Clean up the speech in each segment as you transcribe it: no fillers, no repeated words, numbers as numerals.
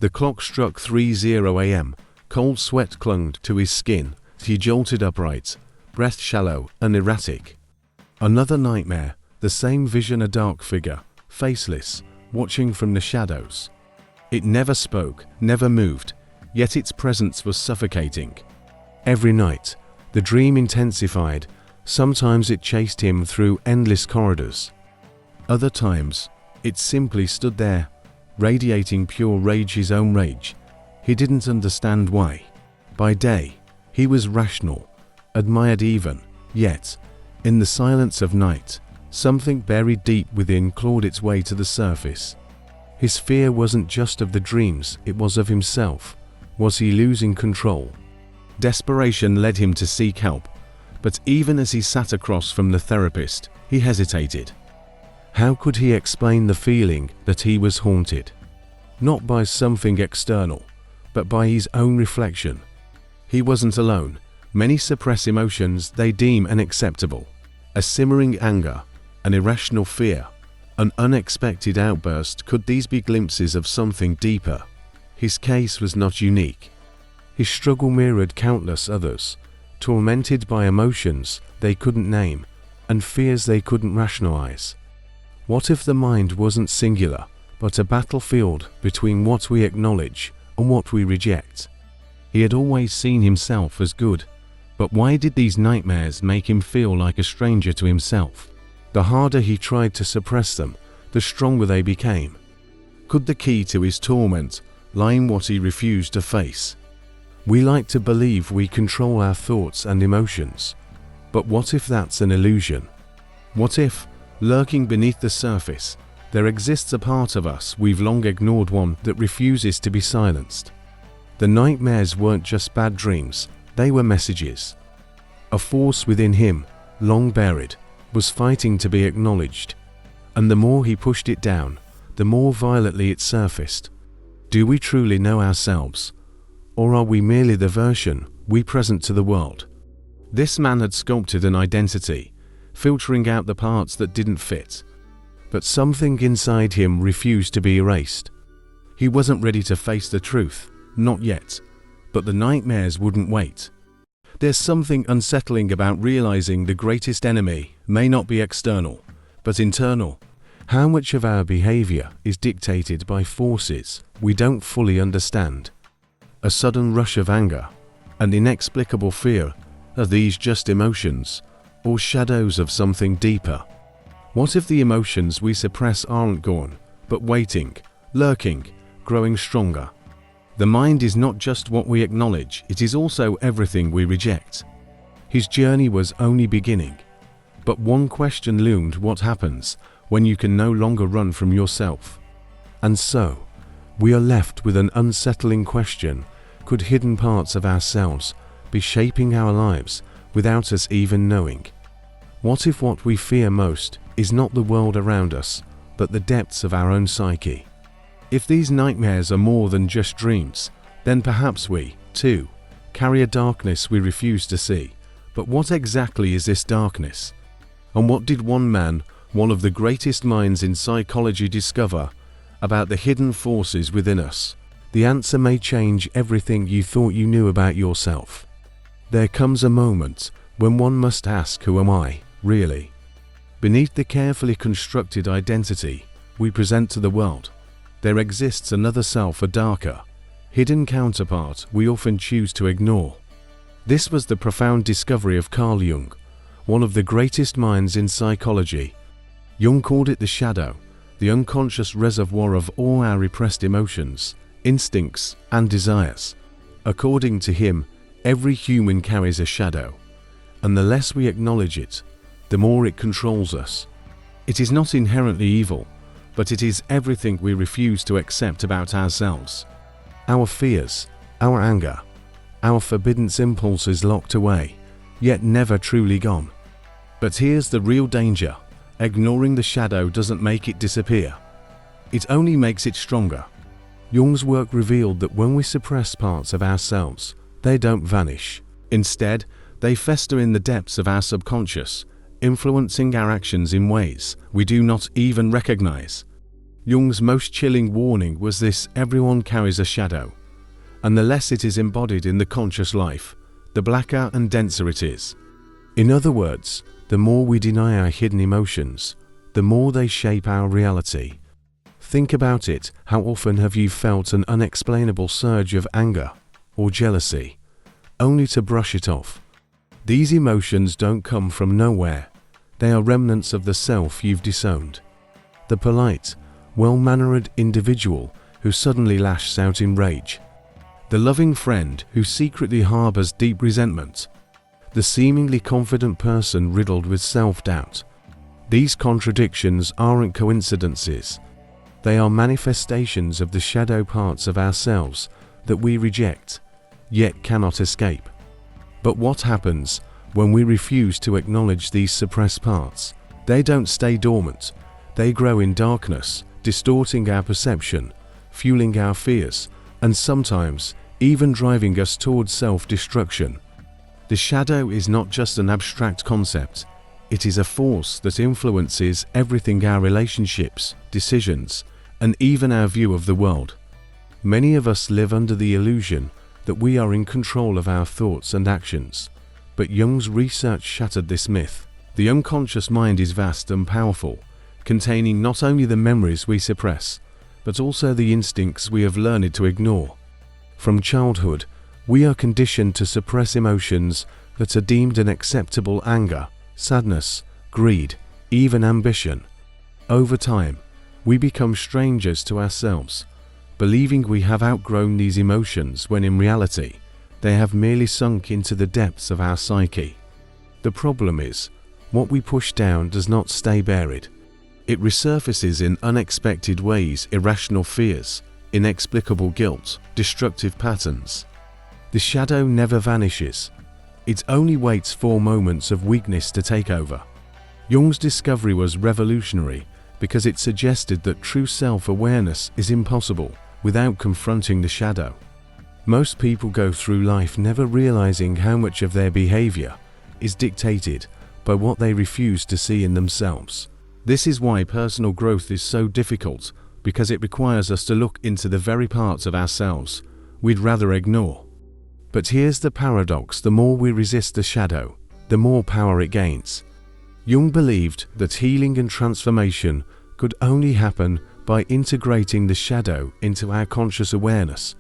The clock struck 3:00 a.m. Cold sweat clung to his skin. He jolted upright, breath shallow and erratic. Another nightmare, the same vision, a dark figure, faceless, watching from the shadows. It never spoke, never moved, yet its presence was suffocating. Every night, the dream intensified. Sometimes it chased him through endless corridors. Other times, it simply stood there, radiating pure rage, his own rage. He didn't understand why. By day, he was rational, admired even, yet, in the silence of night, something buried deep within clawed its way to the surface. His fear wasn't just of the dreams, it was of himself. Was he losing control? Desperation led him to seek help, but even as he sat across from the therapist, he hesitated. How could he explain the feeling that he was haunted? Not by something external, but by his own reflection. He wasn't alone. Many suppress emotions they deem unacceptable. A simmering anger, an irrational fear, an unexpected outburst. Could these be glimpses of something deeper? His case was not unique. His struggle mirrored countless others, tormented by emotions they couldn't name and fears they couldn't rationalize. What if the mind wasn't singular, but a battlefield between what we acknowledge and what we reject? He had always seen himself as good, but why did these nightmares make him feel like a stranger to himself? The harder he tried to suppress them, the stronger they became. Could the key to his torment lie in what he refused to face? We like to believe we control our thoughts and emotions, but what if that's an illusion? What if, lurking beneath the surface, there exists a part of us we've long ignored, one that refuses to be silenced? The nightmares weren't just bad dreams, they were messages. A force within him, long buried, was fighting to be acknowledged, and the more he pushed it down, the more violently it surfaced. Do we truly know ourselves, or are we merely the version we present to the world? This man had sculpted an identity, filtering out the parts that didn't fit, but something inside him refused to be erased. He wasn't ready to face the truth, not yet, but the nightmares wouldn't wait. There's something unsettling about realizing the greatest enemy may not be external, but internal. How much of our behavior is dictated by forces we don't fully understand? A sudden rush of anger, an inexplicable fear, are these just emotions, or shadows of something deeper? What if the emotions we suppress aren't gone, but waiting, lurking, growing stronger? The mind is not just what we acknowledge, it is also everything we reject. His journey was only beginning, but one question loomed: what happens when you can no longer run from yourself? And so, we are left with an unsettling question: could hidden parts of ourselves be shaping our lives without us even knowing? What if what we fear most is not the world around us, but the depths of our own psyche? If these nightmares are more than just dreams, then perhaps we, too, carry a darkness we refuse to see. But what exactly is this darkness? And what did one man, one of the greatest minds in psychology, discover about the hidden forces within us? The answer may change everything you thought you knew about yourself. There comes a moment when one must ask, who am I, really? Beneath the carefully constructed identity we present to the world, there exists another self, a darker, hidden counterpart we often choose to ignore. This was the profound discovery of Carl Jung, one of the greatest minds in psychology. Jung called it the shadow, the unconscious reservoir of all our repressed emotions, instincts, and desires. According to him, every human carries a shadow, and the less we acknowledge it, the more it controls us. It is not inherently evil, but it is everything we refuse to accept about ourselves. Our fears, our anger, our forbidden impulses locked away, yet never truly gone. But here's the real danger: ignoring the shadow doesn't make it disappear. It only makes it stronger. Jung's work revealed that when we suppress parts of ourselves, they don't vanish. Instead, they fester in the depths of our subconscious, influencing our actions in ways we do not even recognize. Jung's most chilling warning was this: everyone carries a shadow, and the less it is embodied in the conscious life, the blacker and denser it is. In other words, the more we deny our hidden emotions, the more they shape our reality. Think about it. How often have you felt an unexplainable surge of anger or jealousy, only to brush it off? These emotions don't come from nowhere. They are remnants of the self you've disowned. The polite, well-mannered individual who suddenly lashes out in rage. The loving friend who secretly harbors deep resentment. The seemingly confident person riddled with self-doubt. These contradictions aren't coincidences. They are manifestations of the shadow parts of ourselves that we reject, yet cannot escape. But what happens when we refuse to acknowledge these suppressed parts? They don't stay dormant. They grow in darkness, distorting our perception, fueling our fears, and sometimes even driving us towards self-destruction. The shadow is not just an abstract concept. It is a force that influences everything: our relationships, decisions, and even our view of the world. Many of us live under the illusion that we are in control of our thoughts and actions. But Jung's research shattered this myth. The unconscious mind is vast and powerful, containing not only the memories we suppress, but also the instincts we have learned to ignore. From childhood, we are conditioned to suppress emotions that are deemed unacceptable: anger, sadness, greed, even ambition. Over time, we become strangers to ourselves, believing we have outgrown these emotions when in reality, they have merely sunk into the depths of our psyche. The problem is, what we push down does not stay buried. It resurfaces in unexpected ways: irrational fears, inexplicable guilt, destructive patterns. The shadow never vanishes. It only waits for moments of weakness to take over. Jung's discovery was revolutionary because it suggested that true self-awareness is impossible without confronting the shadow. Most people go through life never realizing how much of their behavior is dictated by what they refuse to see in themselves. This is why personal growth is so difficult, because it requires us to look into the very parts of ourselves we'd rather ignore. But here's the paradox: the more we resist the shadow, the more power it gains. Jung believed that healing and transformation could only happen by integrating the shadow into our conscious awareness.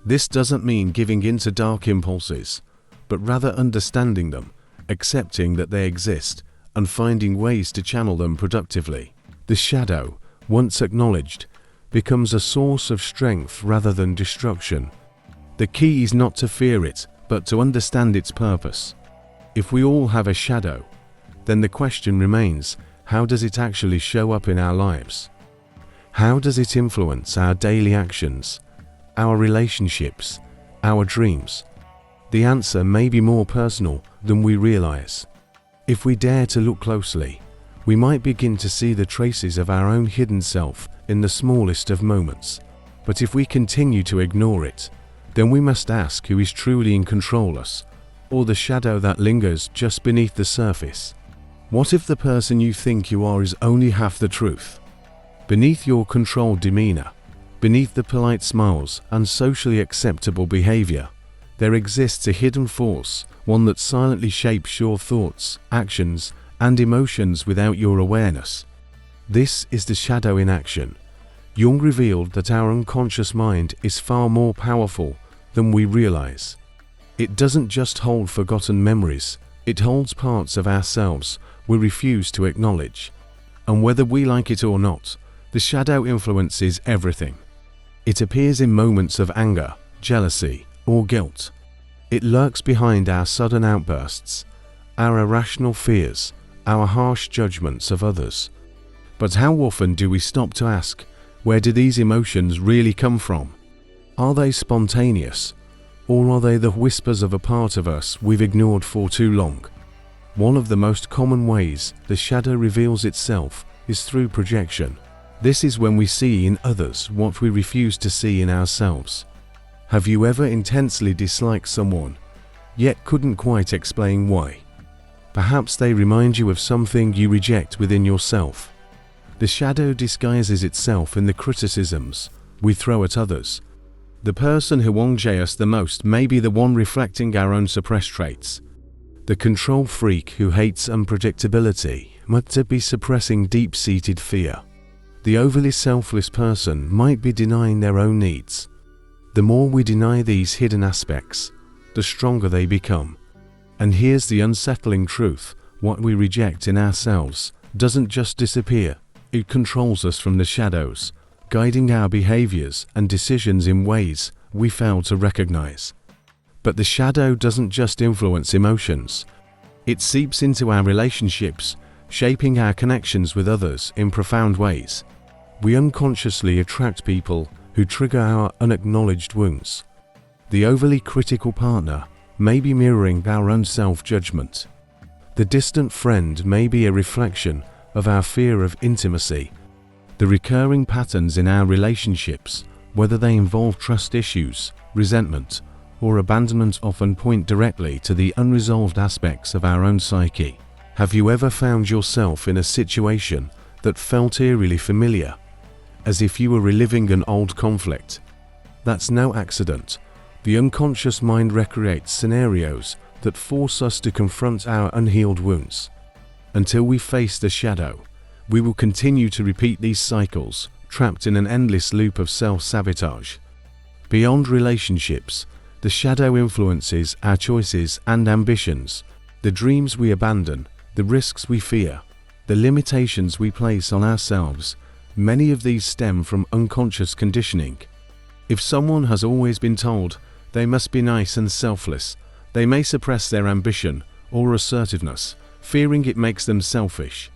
This doesn't mean giving in to dark impulses, but rather understanding them, accepting that they exist, and finding ways to channel them productively. The shadow, once acknowledged, becomes a source of strength rather than destruction. The key is not to fear it, but to understand its purpose. If we all have a shadow, then the question remains: how does it actually show up in our lives? How does it influence our daily actions, our relationships, our dreams? The answer may be more personal than we realize. If we dare to look closely, we might begin to see the traces of our own hidden self in the smallest of moments. But if we continue to ignore it, then we must ask who is truly in control: us, or the shadow that lingers just beneath the surface. What if the person you think you are is only half the truth? Beneath your controlled demeanor, beneath the polite smiles and socially acceptable behavior, there exists a hidden force, one that silently shapes your thoughts, actions, and emotions without your awareness. This is the shadow in action. Jung revealed that our unconscious mind is far more powerful than we realize. It doesn't just hold forgotten memories, it holds parts of ourselves we refuse to acknowledge. And whether we like it or not, the shadow influences everything. It appears in moments of anger, jealousy, or guilt. It lurks behind our sudden outbursts, our irrational fears, our harsh judgments of others. But how often do we stop to ask, where do these emotions really come from? Are they spontaneous, or are they the whispers of a part of us we've ignored for too long? One of the most common ways the shadow reveals itself is through projection. This is when we see in others what we refuse to see in ourselves. Have you ever intensely disliked someone, yet couldn't quite explain why? Perhaps they remind you of something you reject within yourself. The shadow disguises itself in the criticisms we throw at others. The person who annoys us the most may be the one reflecting our own suppressed traits. The control freak who hates unpredictability might be suppressing deep-seated fear. The overly selfless person might be denying their own needs. The more we deny these hidden aspects, the stronger they become. And here's the unsettling truth: what we reject in ourselves doesn't just disappear, it controls us from the shadows, guiding our behaviors and decisions in ways we fail to recognize. But the shadow doesn't just influence emotions. It seeps into our relationships, shaping our connections with others in profound ways. We unconsciously attract people who trigger our unacknowledged wounds. The overly critical partner may be mirroring our own self-judgment. The distant friend may be a reflection of our fear of intimacy. The recurring patterns in our relationships, whether they involve trust issues, resentment, or abandonment, often point directly to the unresolved aspects of our own psyche. Have you ever found yourself in a situation that felt eerily familiar, as if you were reliving an old conflict? That's no accident. The unconscious mind recreates scenarios that force us to confront our unhealed wounds. Until we face the shadow, we will continue to repeat these cycles, trapped in an endless loop of self-sabotage. Beyond relationships, the shadow influences our choices and ambitions, the dreams we abandon, the risks we fear, the limitations we place on ourselves. Many of these stem from unconscious conditioning. If someone has always been told they must be nice and selfless, they may suppress their ambition or assertiveness, fearing it makes them selfish.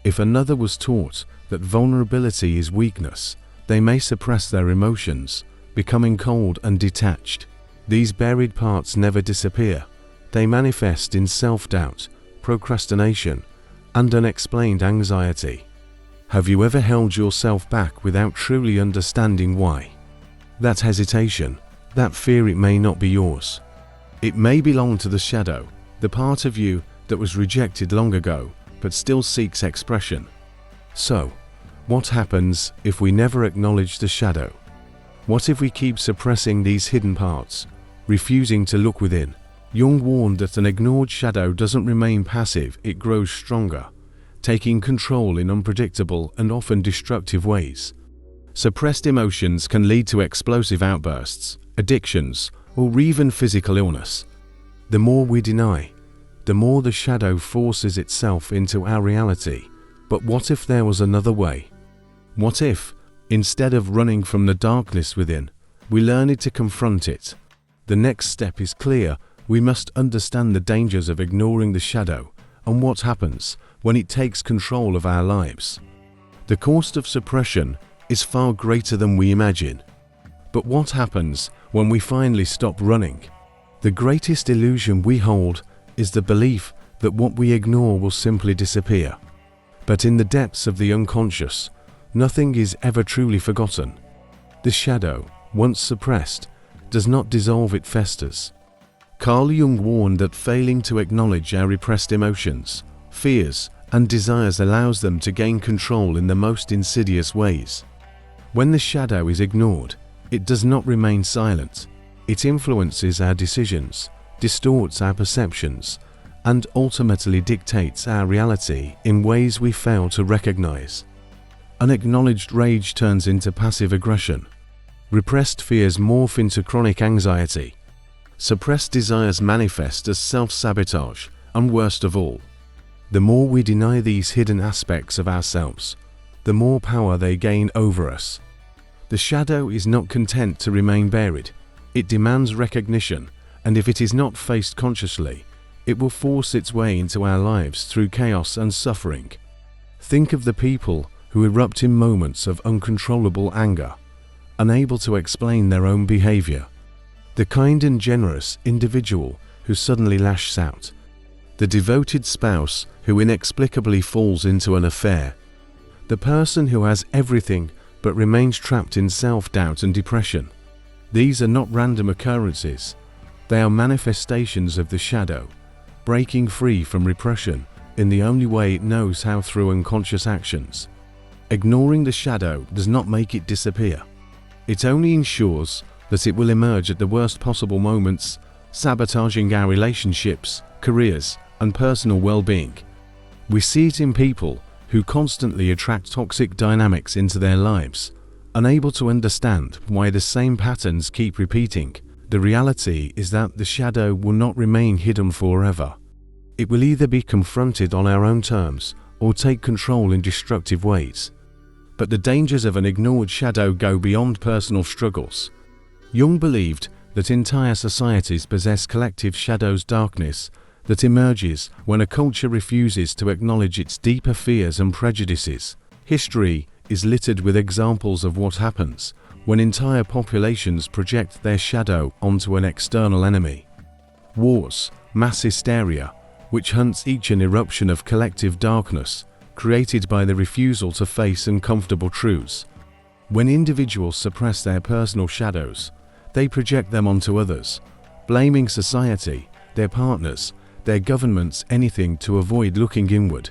If another was taught that vulnerability is weakness, they may suppress their emotions, becoming cold and detached. These buried parts never disappear. They manifest in self-doubt, procrastination, and unexplained anxiety. Have you ever held yourself back without truly understanding why? That hesitation, that fear, it may not be yours. It may belong to the shadow, the part of you that was rejected long ago, but still seeks expression. So, what happens if we never acknowledge the shadow? What if we keep suppressing these hidden parts, refusing to look within? Jung warned that an ignored shadow doesn't remain passive, it grows stronger, taking control in unpredictable and often destructive ways. Suppressed emotions can lead to explosive outbursts, addictions, or even physical illness. The more we deny, the more the shadow forces itself into our reality. But what if there was another way? What if, instead of running from the darkness within, we learned to confront it? The next step is clear. We must understand the dangers of ignoring the shadow and what happens when it takes control of our lives. The cost of suppression is far greater than we imagine. But what happens when we finally stop running? The greatest illusion we hold is the belief that what we ignore will simply disappear. But in the depths of the unconscious, nothing is ever truly forgotten. The shadow, once suppressed, does not dissolve, it festers. Carl Jung warned that failing to acknowledge our repressed emotions, fears, and desires allows them to gain control in the most insidious ways. When the shadow is ignored, it does not remain silent. It influences our decisions, distorts our perceptions, and ultimately dictates our reality in ways we fail to recognize. Unacknowledged rage turns into passive aggression. Repressed fears morph into chronic anxiety. Suppressed desires manifest as self-sabotage, and worst of all, the more we deny these hidden aspects of ourselves, the more power they gain over us. The shadow is not content to remain buried. It demands recognition, and if it is not faced consciously, it will force its way into our lives through chaos and suffering. Think of the people who erupt in moments of uncontrollable anger, unable to explain their own behavior. The kind and generous individual who suddenly lashes out. The devoted spouse who inexplicably falls into an affair. The person who has everything but remains trapped in self-doubt and depression. These are not random occurrences. They are manifestations of the shadow, breaking free from repression in the only way it knows how, through unconscious actions. Ignoring the shadow does not make it disappear. It only ensures that it will emerge at the worst possible moments, sabotaging our relationships, careers, and personal well-being. We see it in people who constantly attract toxic dynamics into their lives, unable to understand why the same patterns keep repeating. The reality is that the shadow will not remain hidden forever. It will either be confronted on our own terms or take control in destructive ways. But the dangers of an ignored shadow go beyond personal struggles. Jung believed that entire societies possess collective shadows, darkness that emerges when a culture refuses to acknowledge its deeper fears and prejudices. History is littered with examples of what happens when entire populations project their shadow onto an external enemy. Wars, mass hysteria, which hunts each an eruption of collective darkness created by the refusal to face uncomfortable truths. When individuals suppress their personal shadows, they project them onto others, blaming society, their partners, their governments, anything to avoid looking inward.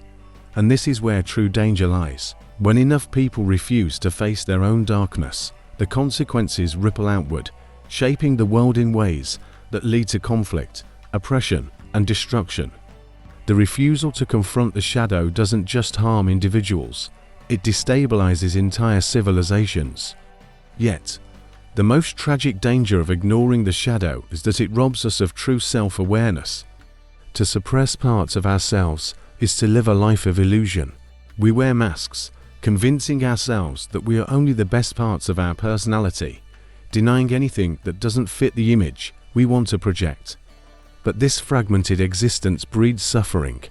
And this is where true danger lies. When enough people refuse to face their own darkness, the consequences ripple outward, shaping the world in ways that lead to conflict, oppression, and destruction. The refusal to confront the shadow doesn't just harm individuals, it destabilizes entire civilizations. Yet, the most tragic danger of ignoring the shadow is that it robs us of true self-awareness. To suppress parts of ourselves is to live a life of illusion. We wear masks, convincing ourselves that we are only the best parts of our personality, denying anything that doesn't fit the image we want to project. But this fragmented existence breeds suffering.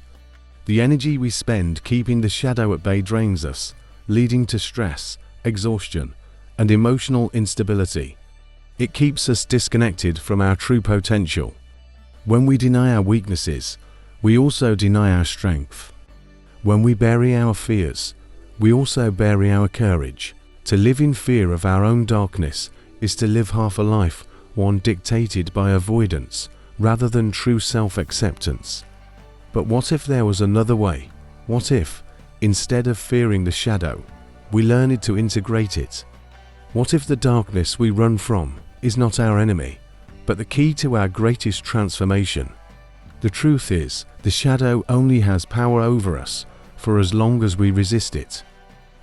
The energy we spend keeping the shadow at bay drains us, leading to stress, exhaustion, and emotional instability. It keeps us disconnected from our true potential. When we deny our weaknesses, we also deny our strength. When we bury our fears, we also bury our courage. To live in fear of our own darkness is to live half a life, one dictated by avoidance, rather than true self-acceptance. But what if there was another way? What if, instead of fearing the shadow, we learned to integrate it? What if the darkness we run from is not our enemy, but the key to our greatest transformation? The truth is, the shadow only has power over us for as long as we resist it.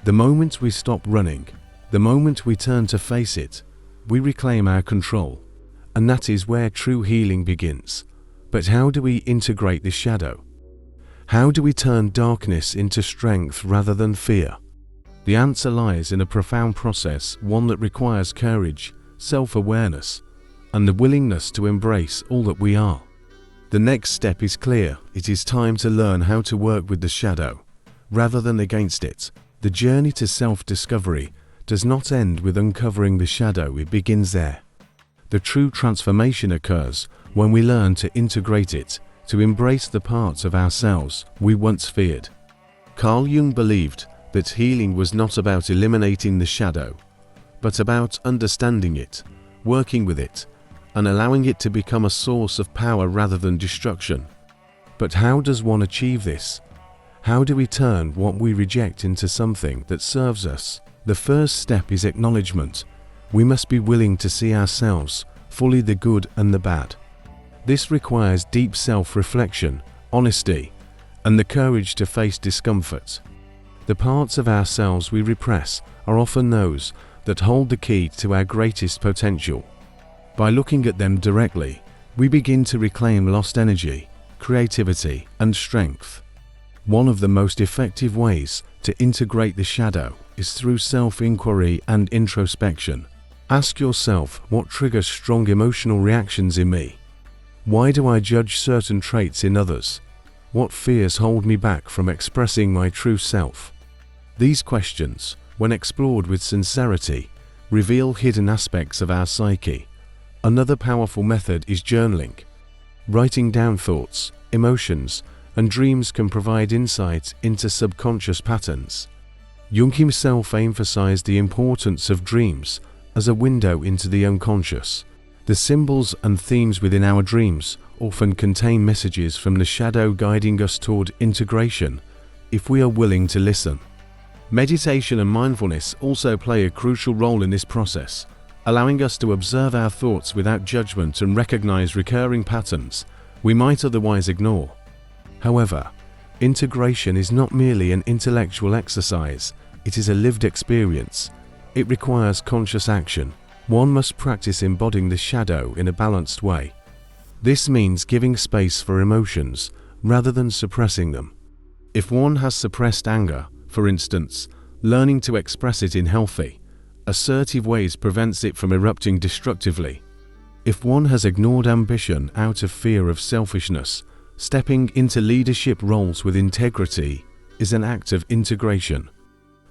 The moment we stop running, the moment we turn to face it, we reclaim our control. And that is where true healing begins. But how do we integrate the shadow? How do we turn darkness into strength rather than fear? The answer lies in a profound process, one that requires courage, self-awareness, and the willingness to embrace all that we are. The next step is clear. It is time to learn how to work with the shadow, rather than against it. The journey to self-discovery does not end with uncovering the shadow, it begins there. The true transformation occurs when we learn to integrate it, to embrace the parts of ourselves we once feared. Carl Jung believed that healing was not about eliminating the shadow, but about understanding it, working with it, and allowing it to become a source of power rather than destruction. But how does one achieve this? How do we turn what we reject into something that serves us? The first step is acknowledgement. We must be willing to see ourselves, fully, the good and the bad. This requires deep self-reflection, honesty, and the courage to face discomfort. The parts of ourselves we repress are often those that hold the key to our greatest potential. By looking at them directly, we begin to reclaim lost energy, creativity, and strength. One of the most effective ways to integrate the shadow is through self-inquiry and introspection. Ask yourself, what triggers strong emotional reactions in me? Why do I judge certain traits in others? What fears hold me back from expressing my true self? These questions, when explored with sincerity, reveal hidden aspects of our psyche. Another powerful method is journaling. Writing down thoughts, emotions, and dreams can provide insight into subconscious patterns. Jung himself emphasized the importance of dreams as a window into the unconscious. The symbols and themes within our dreams often contain messages from the shadow guiding us toward integration, if we are willing to listen. Meditation and mindfulness also play a crucial role in this process, allowing us to observe our thoughts without judgment and recognize recurring patterns we might otherwise ignore. However, integration is not merely an intellectual exercise, it is a lived experience. It requires conscious action. One must practice embodying the shadow in a balanced way. This means giving space for emotions rather than suppressing them. If one has suppressed anger, for instance, learning to express it in healthy, assertive ways prevents it from erupting destructively. If one has ignored ambition out of fear of selfishness, stepping into leadership roles with integrity is an act of integration.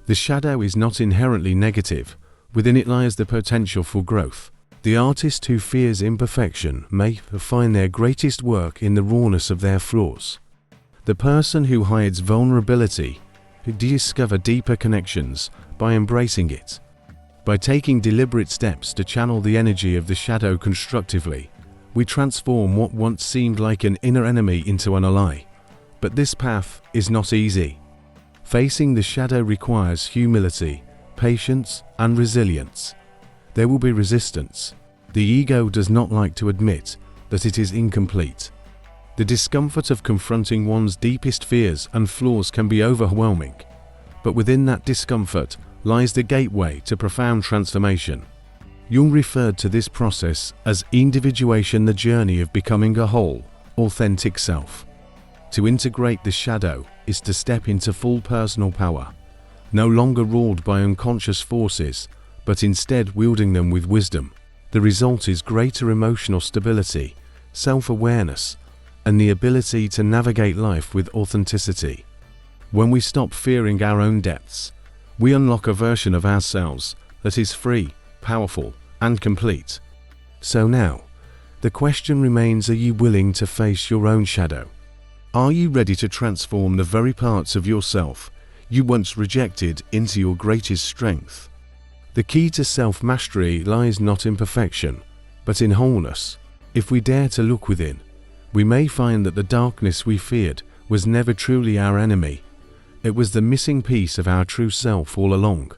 The shadow is not inherently negative. Within it lies the potential for growth. The artist who fears imperfection may find their greatest work in the rawness of their flaws. The person who hides vulnerability who discover deeper connections by embracing it. By taking deliberate steps to channel the energy of the shadow constructively, we transform what once seemed like an inner enemy into an ally. But this path is not easy. Facing the shadow requires humility, patience, and resilience. There will be resistance. The ego does not like to admit that it is incomplete. The discomfort of confronting one's deepest fears and flaws can be overwhelming, but within that discomfort lies the gateway to profound transformation. Jung referred to this process as individuation, the journey of becoming a whole, authentic self. To integrate the shadow is to step into full personal power, no longer ruled by unconscious forces, but instead wielding them with wisdom. The result is greater emotional stability, self-awareness, and the ability to navigate life with authenticity. When we stop fearing our own depths, we unlock a version of ourselves that is free, powerful, and complete. So now, the question remains, are you willing to face your own shadow? Are you ready to transform the very parts of yourself you once rejected into your greatest strength? The key to self-mastery lies not in perfection, but in wholeness. If we dare to look within, we may find that the darkness we feared was never truly our enemy. It was the missing piece of our true self all along.